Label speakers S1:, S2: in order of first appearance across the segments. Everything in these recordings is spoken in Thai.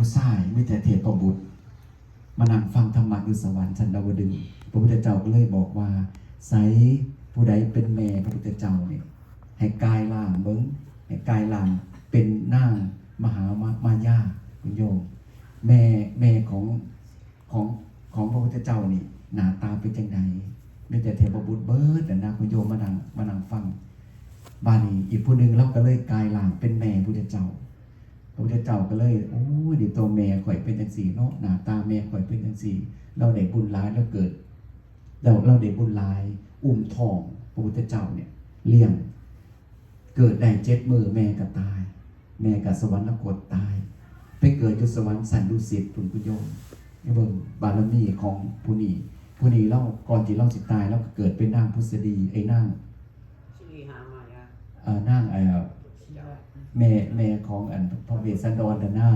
S1: ผู้ชายมีแต่เทพบุตรมานั่งฟังธรรมะอยู่สวรรค์ชั้นดาวดึงส์พระพุทธเจ้าก็เลยบอกว่าไสผู้ใดเป็นแม่พระพุทธเจ้านี่ให้กายล่างเบิ่งให้กายล่างเป็นนางมหามายาคุณโยมแม่ของพระพุทธเจ้านี่หน้าตาเป็นจังไดมีแต่เทพบุตรเบิดแต่นะคุณโยมมานั่งฟังบ้านนี้อีกผู้นึงเราก็เลยกายล่างเป็นแม่พระพุทธเจ้าพระพุทธเจ้าก็เลยโอ้ยดิตัวแม่ข่อยเป็นจังซี่เนาะหน้าตาแม่ข่อยเป็นจังซี่เราได้บุญหลายแล้วเกิดเราได้บุญหลายอุ้มท้องพระพุทธเจ้าเนี่ยเลี้ยงเกิดได้7มื้อแม่ก็ตายแม่ก็สวรรคตตายไปเกิดอยู่สวรรค์สันดุสิตคุณโยมนี่เบิ่งบารมีของผู้นี้เราก่อนที่เราสิตายเราก็เกิดเป็นนางพุทธดีไอ้นาง
S2: ชื่อหามายา
S1: นางแม่ของอันพระเวสสันดรน่ะ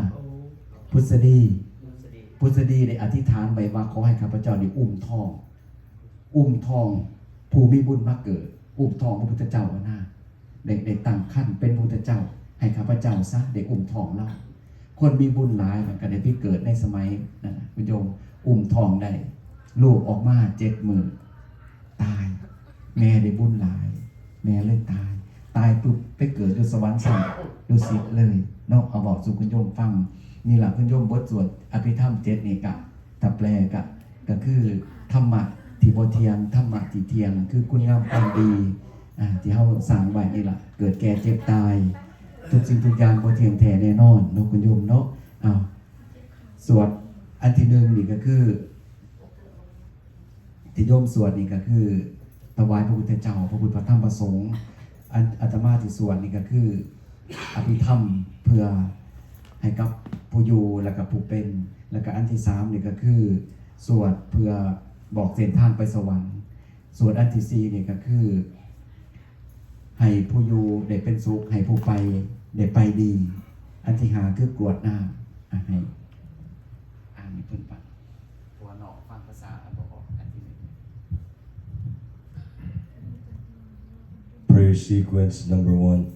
S1: พุทธดีได้อธิษฐานไว้ว่าขอให้ข้าพเจ้าได้อุ้มท้องผู้มีบุญมาเกิดอุ้มท้องพระพุทธเจ้าน่ะได้ตั้งครรภ์เป็นพระพุทธเจ้าให้ข้าพเจ้าซะได้อุ้มท้องเราคนมีบุญหลายมันก็ได้ไปเกิดในสมัยนั้นนะคุณโยมอุ้มท้องได้ลูกออกมา7 มื้อตายแม่ได้บุญหลายแม่เลยตายปุ๊บไปเกิดอยู่สวรรค์ชั้นดุสิตเลยเนาะเอาบอกสู่คุณโยมฟังนี่ล่ะคุณโยมบทสวดอภิธรรม7นี่ก็ถ้าแปลก็คือธรรมะที่บ่เที่ยงธรรมะที่เที่ยงคือคุณงามความดีที่เฮาสร้างไว้นี่ล่ะเกิดแก่เจ็บตายทุกสิ่งทุกอย่างบ่เที่ยงแท้แน่นอนเนาะคุณโยมเนาะสวดอันที่1นี่ก็คือที่โยมสวดนี่ก็คือถวายพระพุทธเจ้าพระพุทธพระธรรมพระสงฆ์อันอาตมาที่สวดนี่ก็คืออภิธรรมเพื่อให้กับผู้อยู่แล้วก็ผู้เป็นแล้วก็อันที่3นี่ก็คือสวดเพื่อบอกเส้นทางไปสวรรค์สวดอันที่4นี่ก็คือให้ผู้อยู่ได้เป็นสุขให้ผู้ไปได้ไปดีอันที่5คือกรวดน้ำให้อ่านให้เพิ่นฟังตัวนอกฟังภาษาบ่ออกอันที่
S3: Prayer sequence number 1.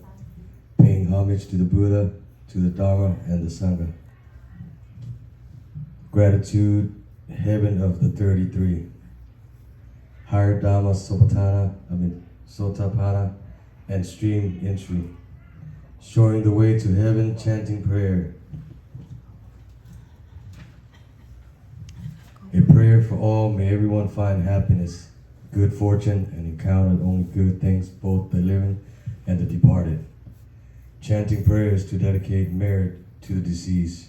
S3: Paying homage to the Buddha, to the Dharma, and the Sangha. Gratitude, heaven of the 33. Higher Dhamma Sotapanna, and stream entry. Showing the way to heaven, chanting prayer. A prayer for all, may everyone find happiness, good fortune, and encounter only good things, both the living and the departed. Chanting prayers to dedicate merit to the deceased.